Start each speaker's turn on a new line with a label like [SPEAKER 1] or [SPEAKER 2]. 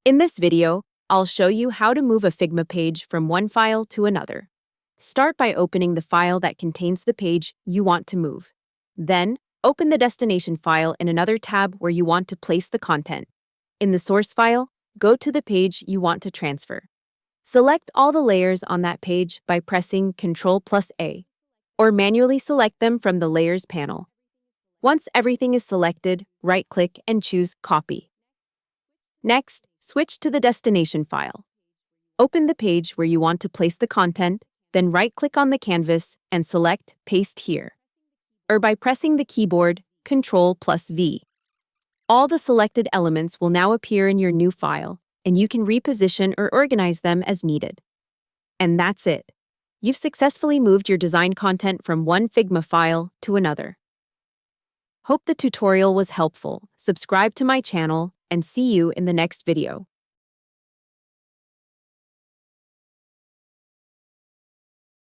[SPEAKER 1] In this video, I'll show you how to move a Figma page from one file to another. Start by opening the file that contains the page you want to move. Then, open the destination file in another tab where you want to place the content. In the source file, go to the page you want to transfer. Select all the layers on that page by pressing Ctrl+A, or manually select them from the Layers panel. Once everything is selected, right-click and choose Copy. Next, switch to the destination file. Open the page where you want to place the content, then right-click on the canvas and select Paste Here, or by pressing the keyboard Ctrl+V. All the selected elements will now appear in your new file, and you can reposition or organize them as needed. And that's it. You've successfully moved your design content from one Figma file to another. Hope the tutorial was helpful. Subscribe to my channel and see you in the next video.